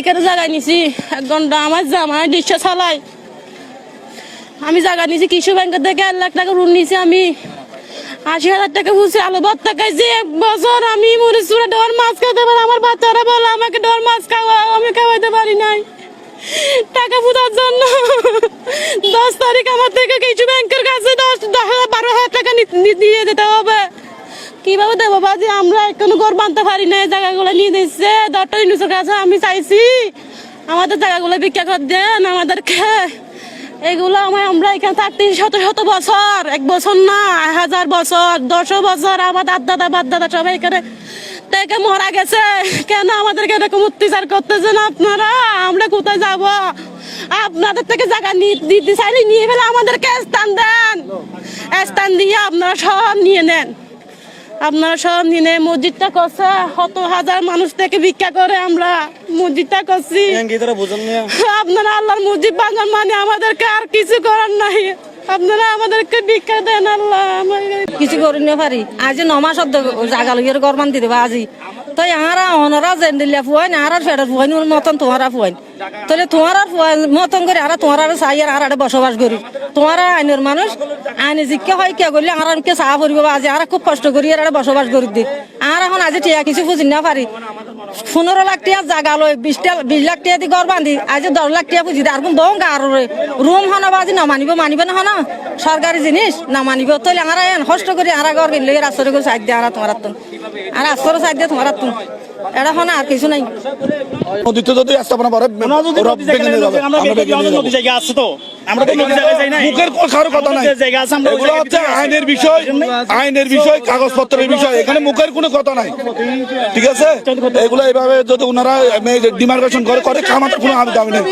এখানে জায়গা নিছি 1 ঘন্টা আমার জামাই রিক্সা চালাই আমি জায়গা নিছি কৃষি ব্যাংকের থেকে 1 লাখ টাকা ঋণ নিছি আমি 80,000 টাকা বুঝছি আলু ভর্তা খাইছি 1 বছর আমি মরিচুরা ডর মাছ খাইতে পারি আমার বাচ্চারা বলে আমাকে ডর মাছ খাওয়া আমি খাওয়াইতে পারি নাই টাকা ফুটার জন্য 10 তারিখ আমার থেকে কৃষি ব্যাংকের কাছে 12,000 টাকা দিয়ে দিতে হবে কিভাবে দেবো বাজি আমরা এখনো ঘর বাঁধতে পারি না জায়গাগুলো নিয়ে দিচ্ছে ডক্টর ইউনুসের কাছে আমি চাইছি আমাদের জায়গাগুলো ভিক্ষা করে দেন আমাদেরকে এগুলো আমরা এখানে থাকতে শত বছর 1 বছর না 1000 বছর 100 বছর আমার দাদা বাপ দাদা সবাই এখানে থেকে মারা গেছে কেন আমাদেরকে এরকম অত্যাচার করতেছেন আপনারা আমরা কোথায় যাব আপনাদের থেকে জায়গা দিতে চাইলে নিয়ে ফেলে আমাদেরকে স্থান দেন স্থান দিয়ে আপনারা সব নিয়ে নেন আপনারা সব নিয়ে মসজিদটা করছে 100,000 মানুষ থেকে ভিক্ষা করে আমরা মসজিদটা করছি আপনারা আল্লাহর মসজিদ বানান মানে আমাদেরকে আর কিছু করার নাই আপনারা আমাদেরকে ভিক্ষা দেন আল্লাহ কিছু করি না পারি আজ 9 মাস জায়গা লইয়ের ঘর বান্ধি দেবা আজি তো আরা অনরা জেন্দিলিয়া ফুয়াইন আর ফেডার ফুয়াইন মতন তোমারা ফুয়াইন তাহলে তোমার মতন করে আর তোমার চাই আর বসবাস করি তোমার আইনের মানুষ আইনে জিজ্ঞা হয় কে করলে আর কে চাহ করব আজি আর খুব কষ্ট করি আর বসবাস করি দি আর এখন আজি ঠিক কিছু বুঝি না পারি 15 লাখ টাকা জায়গা লই 20 লাখ টাকা দি ঘর বান্ধি আজ 10 লাখ টাকা বুঝি আর কোন দং আর রুম হনা বাজি না মানিব না হনা সরকারি জিনিস না মানিব তাহলে আর কষ্ট করি আর ঘর কিনলে রাস্তার করে সাইড দিয়ে আর তোমার আর রাস্তার সাইড দিয়ে তোমার এটা হনা আর কিছু নাই নদীতে যদি স্থাপনা করে মুখের কারো কথা নাই এগুলো হচ্ছে আইনের বিষয় কাগজপত্রের বিষয় এখানে মুখের কোনো কথা নাই ঠিক আছে এগুলো এইভাবে যদি ওনারা ডিমার্কেশন করে খামাতে কোনো দাবি নেই।